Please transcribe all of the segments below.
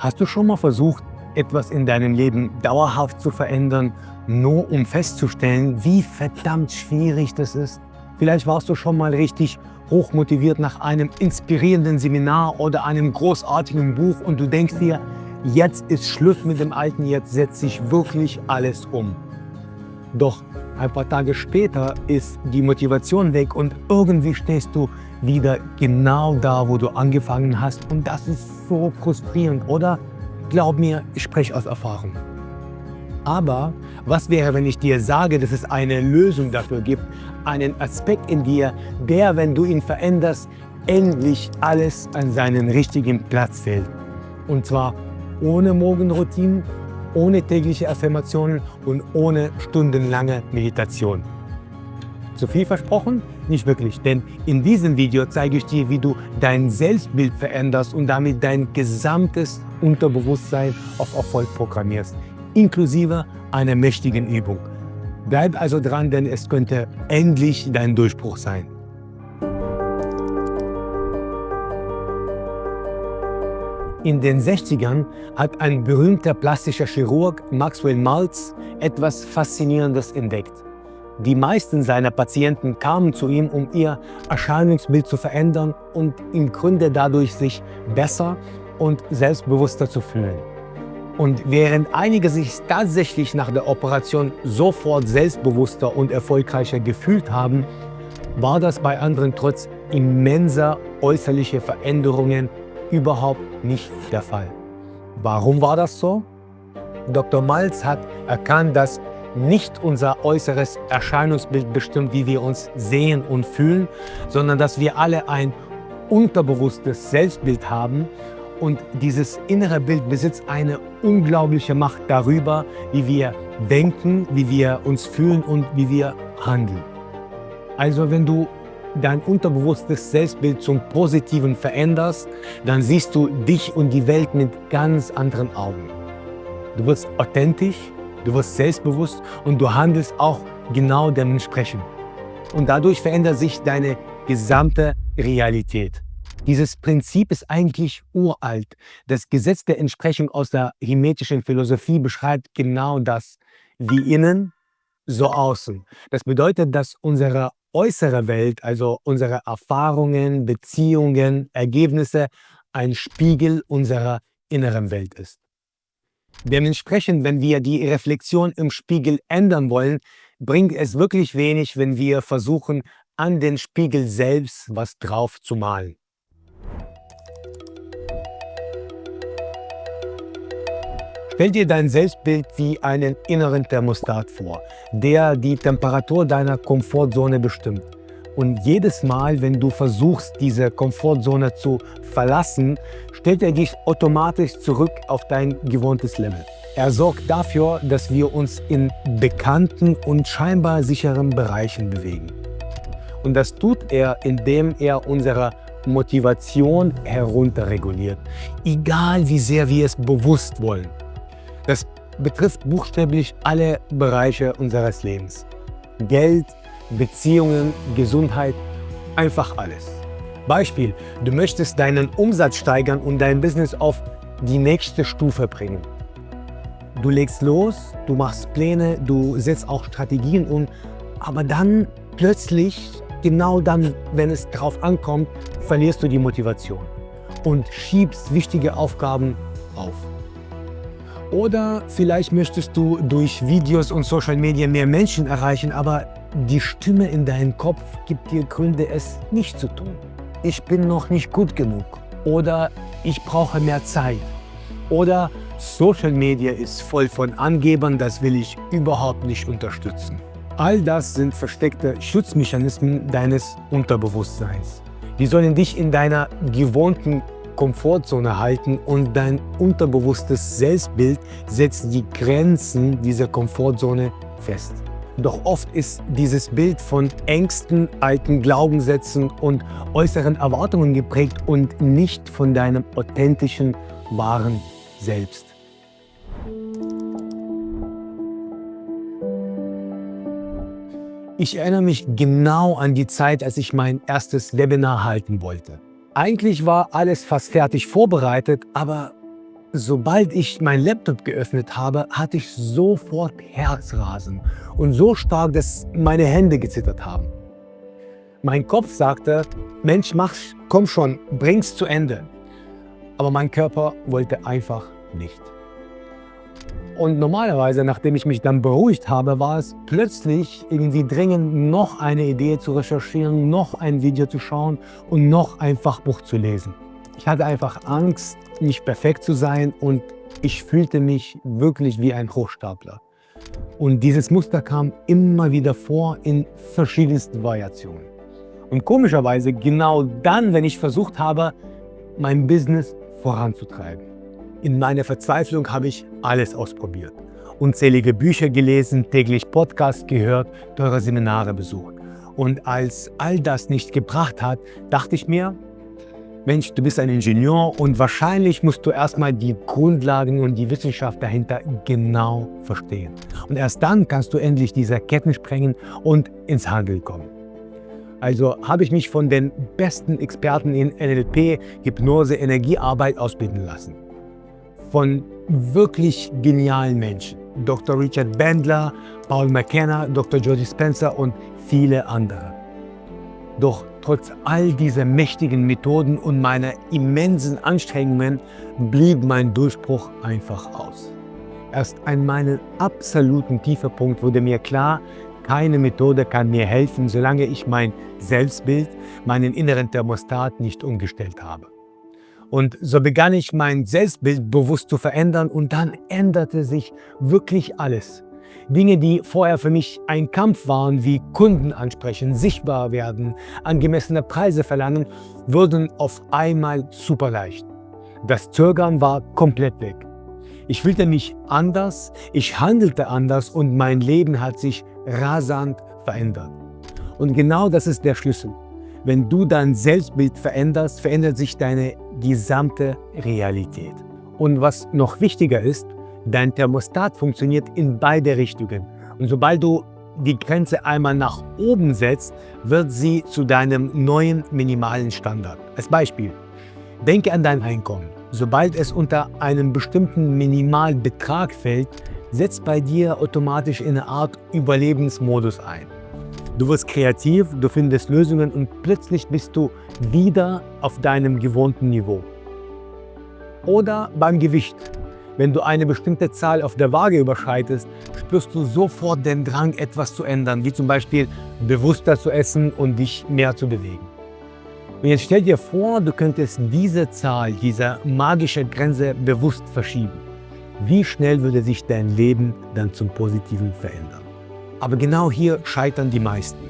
Hast du schon mal versucht, etwas in deinem Leben dauerhaft zu verändern, nur um festzustellen, wie verdammt schwierig das ist? Vielleicht warst du schon mal richtig hochmotiviert nach einem inspirierenden Seminar oder einem großartigen Buch und du denkst dir, jetzt ist Schluss mit dem Alten, jetzt setzt sich wirklich alles um. Doch ein paar Tage später ist die Motivation weg und irgendwie stehst du wieder genau da, wo du angefangen hast. Und das ist so frustrierend, oder? Glaub mir, ich spreche aus Erfahrung. Aber was wäre, wenn ich dir sage, dass es eine Lösung dafür gibt, einen Aspekt in dir, der, wenn du ihn veränderst, endlich alles an seinen richtigen Platz fällt. Und zwar ohne Morgenroutinen, ohne tägliche Affirmationen und ohne stundenlange Meditation. Zu viel versprochen? Nicht wirklich, denn in diesem Video zeige ich dir, wie du dein Selbstbild veränderst und damit dein gesamtes Unterbewusstsein auf Erfolg programmierst, inklusive einer mächtigen Übung. Bleib also dran, denn es könnte endlich dein Durchbruch sein. In den 60ern hat ein berühmter plastischer Chirurg, Maxwell Maltz, etwas Faszinierendes entdeckt. Die meisten seiner Patienten kamen zu ihm, um ihr Erscheinungsbild zu verändern und im Grunde dadurch sich besser und selbstbewusster zu fühlen. Und während einige sich tatsächlich nach der Operation sofort selbstbewusster und erfolgreicher gefühlt haben, war das bei anderen trotz immenser äußerlicher Veränderungen überhaupt nicht der Fall. Warum war das so? Dr. Maltz hat erkannt, dass nicht unser äußeres Erscheinungsbild bestimmt, wie wir uns sehen und fühlen, sondern dass wir alle ein unterbewusstes Selbstbild haben und dieses innere Bild besitzt eine unglaubliche Macht darüber, wie wir denken, wie wir uns fühlen und wie wir handeln. Also wenn du dein unterbewusstes Selbstbild zum Positiven veränderst, dann siehst du dich und die Welt mit ganz anderen Augen. Du wirst authentisch, du wirst selbstbewusst und du handelst auch genau dementsprechend. Und dadurch verändert sich deine gesamte Realität. Dieses Prinzip ist eigentlich uralt. Das Gesetz der Entsprechung aus der hermetischen Philosophie beschreibt genau das. Wie innen, so außen. Das bedeutet, dass unsere äußere Welt, also unsere Erfahrungen, Beziehungen, Ergebnisse, ein Spiegel unserer inneren Welt ist. Dementsprechend, wenn wir die Reflexion im Spiegel ändern wollen, bringt es wirklich wenig, wenn wir versuchen, an den Spiegel selbst was drauf zu malen. Stell dir dein Selbstbild wie einen inneren Thermostat vor, der die Temperatur deiner Komfortzone bestimmt. Und jedes Mal, wenn du versuchst, diese Komfortzone zu verlassen, stellt er dich automatisch zurück auf dein gewohntes Level. Er sorgt dafür, dass wir uns in bekannten und scheinbar sicheren Bereichen bewegen. Und das tut er, indem er unsere Motivation herunterreguliert, egal wie sehr wir es bewusst wollen. Das betrifft buchstäblich alle Bereiche unseres Lebens. Geld, Beziehungen, Gesundheit, einfach alles. Beispiel, du möchtest deinen Umsatz steigern und dein Business auf die nächste Stufe bringen. Du legst los, du machst Pläne, du setzt auch Strategien um, aber dann plötzlich, genau dann, wenn es drauf ankommt, verlierst du die Motivation und schiebst wichtige Aufgaben auf. Oder vielleicht möchtest du durch Videos und Social Media mehr Menschen erreichen, aber die Stimme in deinem Kopf gibt dir Gründe, es nicht zu tun. Ich bin noch nicht gut genug. Oder ich brauche mehr Zeit. Oder Social Media ist voll von Angebern, das will ich überhaupt nicht unterstützen. All das sind versteckte Schutzmechanismen deines Unterbewusstseins. Die sollen dich in deiner gewohnten Komfortzone halten und dein unterbewusstes Selbstbild setzt die Grenzen dieser Komfortzone fest. Doch oft ist dieses Bild von Ängsten, alten Glaubenssätzen und äußeren Erwartungen geprägt und nicht von deinem authentischen, wahren Selbst. Ich erinnere mich genau an die Zeit, als ich mein erstes Webinar halten wollte. Eigentlich war alles fast fertig vorbereitet, aber sobald ich meinen Laptop geöffnet habe, hatte ich sofort Herzrasen und so stark, dass meine Hände gezittert haben. Mein Kopf sagte, Mensch, komm schon, bring's zu Ende. Aber mein Körper wollte einfach nicht. Und normalerweise, nachdem ich mich dann beruhigt habe, war es plötzlich irgendwie dringend, noch eine Idee zu recherchieren, noch ein Video zu schauen und noch ein Fachbuch zu lesen. Ich hatte einfach Angst, nicht perfekt zu sein und ich fühlte mich wirklich wie ein Hochstapler. Und dieses Muster kam immer wieder vor in verschiedensten Variationen. Und komischerweise genau dann, wenn ich versucht habe, mein Business voranzutreiben. In meiner Verzweiflung habe ich alles ausprobiert. Unzählige Bücher gelesen, täglich Podcasts gehört, teure Seminare besucht. Und als all das nicht gebracht hat, dachte ich mir, Mensch, du bist ein Ingenieur und wahrscheinlich musst du erstmal die Grundlagen und die Wissenschaft dahinter genau verstehen. Und erst dann kannst du endlich diese Ketten sprengen und ins Handeln kommen. Also habe ich mich von den besten Experten in NLP, Hypnose, Energiearbeit ausbilden lassen. Von wirklich genialen Menschen. Dr. Richard Bandler, Paul McKenna, Dr. Joe Dispenza und viele andere. Doch trotz all dieser mächtigen Methoden und meiner immensen Anstrengungen blieb mein Durchbruch einfach aus. Erst an meinem absoluten Tiefpunkt wurde mir klar, keine Methode kann mir helfen, solange ich mein Selbstbild, meinen inneren Thermostat nicht umgestellt habe. Und so begann ich mein Selbstbild bewusst zu verändern und dann änderte sich wirklich alles. Dinge, die vorher für mich ein Kampf waren, wie Kunden ansprechen, sichtbar werden, angemessene Preise verlangen, wurden auf einmal super leicht. Das Zögern war komplett weg. Ich fühlte mich anders, ich handelte anders und mein Leben hat sich rasant verändert. Und genau das ist der Schlüssel. Wenn du dein Selbstbild veränderst, verändert sich deine gesamte Realität. Und was noch wichtiger ist, dein Thermostat funktioniert in beide Richtungen. Und sobald du die Grenze einmal nach oben setzt, wird sie zu deinem neuen minimalen Standard. Als Beispiel, denke an dein Einkommen. Sobald es unter einem bestimmten Minimalbetrag fällt, setzt bei dir automatisch in eine Art Überlebensmodus ein. Du wirst kreativ, du findest Lösungen und plötzlich bist du wieder auf deinem gewohnten Niveau. Oder beim Gewicht. Wenn du eine bestimmte Zahl auf der Waage überschreitest, spürst du sofort den Drang, etwas zu ändern, wie zum Beispiel bewusster zu essen und dich mehr zu bewegen. Und jetzt stell dir vor, du könntest diese Zahl, diese magische Grenze bewusst verschieben. Wie schnell würde sich dein Leben dann zum Positiven verändern? Aber genau hier scheitern die meisten.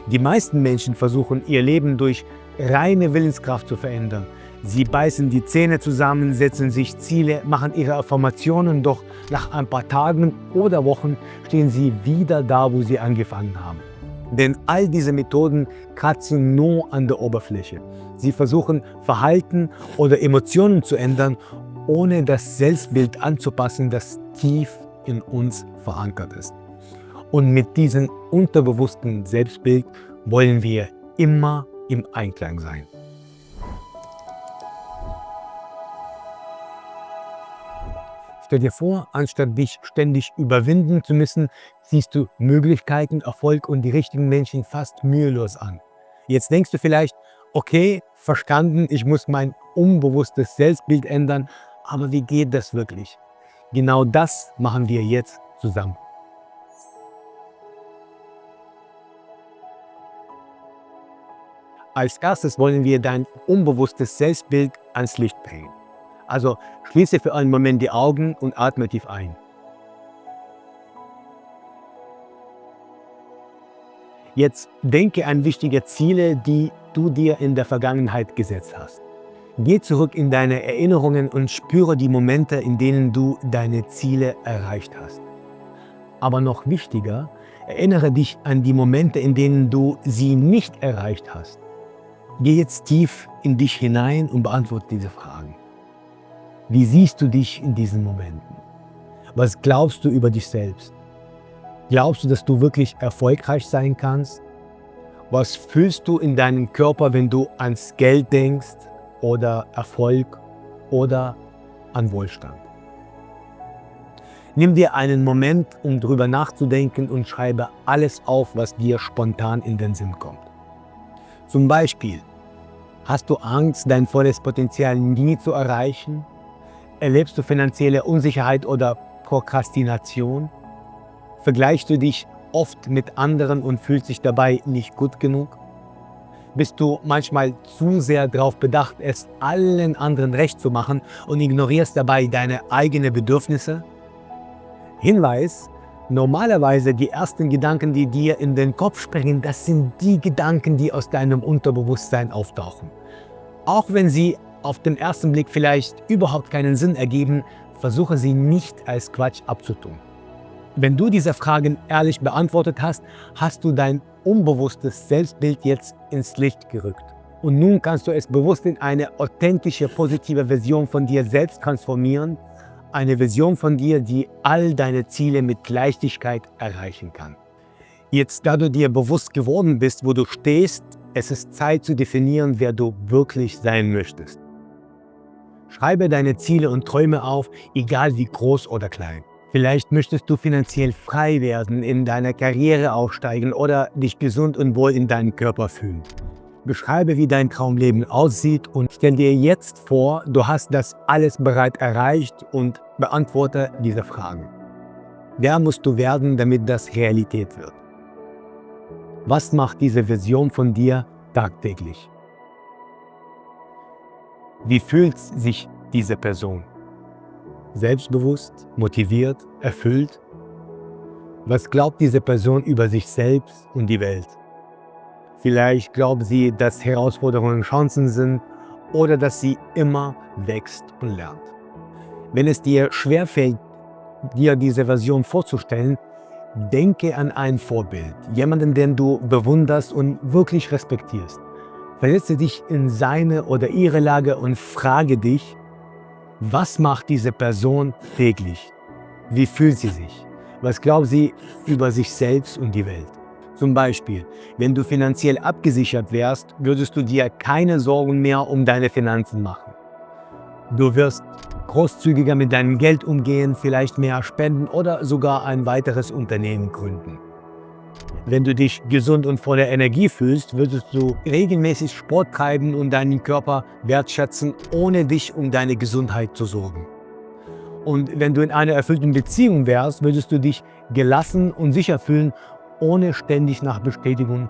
Die meisten Menschen versuchen, ihr Leben durch reine Willenskraft zu verändern. Sie beißen die Zähne zusammen, setzen sich Ziele, machen ihre Affirmationen, doch nach ein paar Tagen oder Wochen stehen sie wieder da, wo sie angefangen haben. Denn all diese Methoden kratzen nur an der Oberfläche. Sie versuchen, Verhalten oder Emotionen zu ändern, ohne das Selbstbild anzupassen, das tief in uns verankert ist. Und mit diesem unterbewussten Selbstbild wollen wir immer im Einklang sein. Stell dir vor, anstatt dich ständig überwinden zu müssen, siehst du Möglichkeiten, Erfolg und die richtigen Menschen fast mühelos an. Jetzt denkst du vielleicht, okay, verstanden, ich muss mein unbewusstes Selbstbild ändern, aber wie geht das wirklich? Genau das machen wir jetzt zusammen. Als erstes wollen wir dein unbewusstes Selbstbild ans Licht bringen. Also schließe für einen Moment die Augen und atme tief ein. Jetzt denke an wichtige Ziele, die du dir in der Vergangenheit gesetzt hast. Geh zurück in deine Erinnerungen und spüre die Momente, in denen du deine Ziele erreicht hast. Aber noch wichtiger, erinnere dich an die Momente, in denen du sie nicht erreicht hast. Geh jetzt tief in dich hinein und beantworte diese Fragen. Wie siehst du dich in diesen Momenten? Was glaubst du über dich selbst? Glaubst du, dass du wirklich erfolgreich sein kannst? Was fühlst du in deinem Körper, wenn du ans Geld denkst oder Erfolg oder an Wohlstand. Nimm dir einen Moment, um drüber nachzudenken und schreibe alles auf, was dir spontan in den Sinn kommt. Zum Beispiel, hast du Angst, dein volles Potenzial nie zu erreichen? Erlebst du finanzielle Unsicherheit oder Prokrastination? Vergleichst du dich oft mit anderen und fühlst dich dabei nicht gut genug? Bist du manchmal zu sehr darauf bedacht, es allen anderen recht zu machen und ignorierst dabei deine eigenen Bedürfnisse? Hinweis: Normalerweise die ersten Gedanken, die dir in den Kopf springen, das sind die Gedanken, die aus deinem Unterbewusstsein auftauchen. Auch wenn sie auf den ersten Blick vielleicht überhaupt keinen Sinn ergeben, versuche sie nicht als Quatsch abzutun. Wenn du diese Fragen ehrlich beantwortet hast, hast du dein unbewusstes Selbstbild jetzt ins Licht gerückt. Und nun kannst du es bewusst in eine authentische, positive Version von dir selbst transformieren. Eine Version von dir, die all deine Ziele mit Leichtigkeit erreichen kann. Jetzt, da du dir bewusst geworden bist, wo du stehst, es ist Zeit zu definieren, wer du wirklich sein möchtest. Schreibe deine Ziele und Träume auf, egal wie groß oder klein. Vielleicht möchtest du finanziell frei werden, in deiner Karriere aufsteigen oder dich gesund und wohl in deinem Körper fühlen. Beschreibe, wie dein Traumleben aussieht und stell dir jetzt vor, du hast das alles bereits erreicht und beantworte diese Fragen. Wer musst du werden, damit das Realität wird? Was macht diese Version von dir tagtäglich? Wie fühlt sich diese Person? Selbstbewusst, motiviert, erfüllt? Was glaubt diese Person über sich selbst und die Welt? Vielleicht glaubt sie, dass Herausforderungen Chancen sind oder dass sie immer wächst und lernt. Wenn es dir schwerfällt, dir diese Version vorzustellen, denke an ein Vorbild, jemanden, den du bewunderst und wirklich respektierst. Versetze dich in seine oder ihre Lage und frage dich, was macht diese Person täglich? Wie fühlt sie sich? Was glaubt sie über sich selbst und die Welt? Zum Beispiel, wenn du finanziell abgesichert wärst, würdest du dir keine Sorgen mehr um deine Finanzen machen. Du wirst großzügiger mit deinem Geld umgehen, vielleicht mehr spenden oder sogar ein weiteres Unternehmen gründen. Wenn du dich gesund und voller Energie fühlst, würdest du regelmäßig Sport treiben und deinen Körper wertschätzen, ohne dich um deine Gesundheit zu sorgen. Und wenn du in einer erfüllten Beziehung wärst, würdest du dich gelassen und sicher fühlen, ohne ständig nach Bestätigung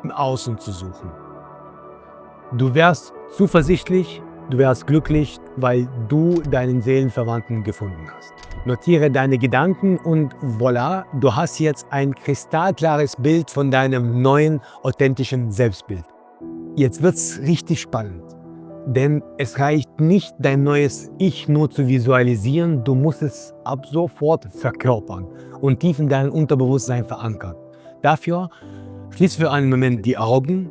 im Außen zu suchen. Du wärst zuversichtlich, du wärst glücklich, weil du deinen Seelenverwandten gefunden hast. Notiere deine Gedanken und voilà, du hast jetzt ein kristallklares Bild von deinem neuen, authentischen Selbstbild. Jetzt wird's richtig spannend, denn es reicht nicht, dein neues Ich nur zu visualisieren, du musst es ab sofort verkörpern und tief in deinem Unterbewusstsein verankern. Dafür schließ für einen Moment die Augen,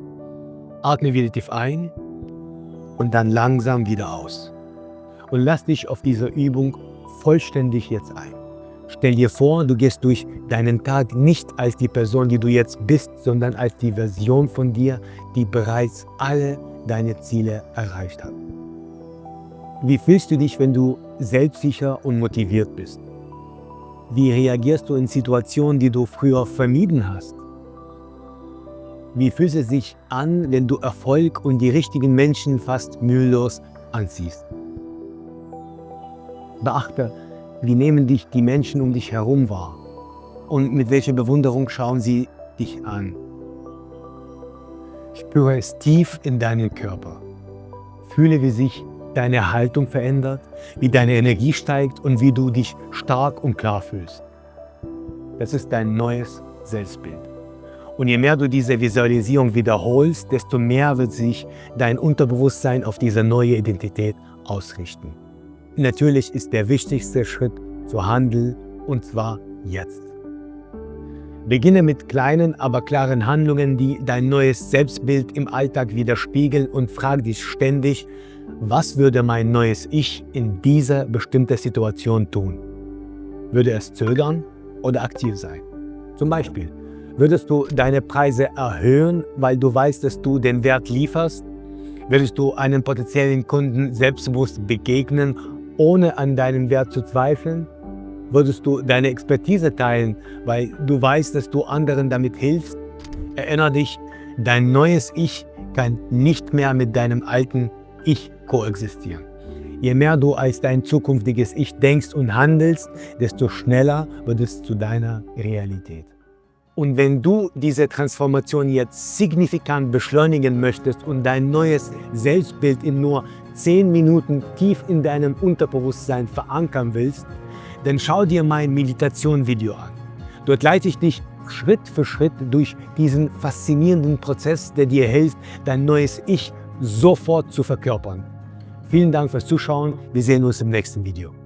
atme wieder tief ein und dann langsam wieder aus. Und lass dich auf diese Übung vollständig jetzt ein. Stell dir vor, du gehst durch deinen Tag nicht als die Person, die du jetzt bist, sondern als die Version von dir, die bereits alle deine Ziele erreicht hat. Wie fühlst du dich, wenn du selbstsicher und motiviert bist? Wie reagierst du in Situationen, die du früher vermieden hast? Wie fühlt es sich an, wenn du Erfolg und die richtigen Menschen fast mühelos anziehst? Beachte, wie nehmen dich die Menschen um dich herum wahr und mit welcher Bewunderung schauen sie dich an. Spüre es tief in deinen Körper. Fühle, wie sich deine Haltung verändert, wie deine Energie steigt und wie du dich stark und klar fühlst. Das ist dein neues Selbstbild. Und je mehr du diese Visualisierung wiederholst, desto mehr wird sich dein Unterbewusstsein auf diese neue Identität ausrichten. Natürlich ist der wichtigste Schritt zu handeln, und zwar jetzt. Beginne mit kleinen, aber klaren Handlungen, die dein neues Selbstbild im Alltag widerspiegeln, und frage dich ständig, was würde mein neues Ich in dieser bestimmten Situation tun? Würde es zögern oder aktiv sein? Zum Beispiel, würdest du deine Preise erhöhen, weil du weißt, dass du den Wert lieferst? Würdest du einem potenziellen Kunden selbstbewusst begegnen, ohne an deinem Wert zu zweifeln? Würdest du deine Expertise teilen, weil du weißt, dass du anderen damit hilfst? Erinnere dich, dein neues Ich kann nicht mehr mit deinem alten Ich koexistieren. Je mehr du als dein zukünftiges Ich denkst und handelst, desto schneller wird es zu deiner Realität. Und wenn du diese Transformation jetzt signifikant beschleunigen möchtest und dein neues Selbstbild in nur 10 Minuten tief in deinem Unterbewusstsein verankern willst, dann schau dir mein Meditation-Video an. Dort leite ich dich Schritt für Schritt durch diesen faszinierenden Prozess, der dir hilft, dein neues Ich sofort zu verkörpern. Vielen Dank fürs Zuschauen. Wir sehen uns im nächsten Video.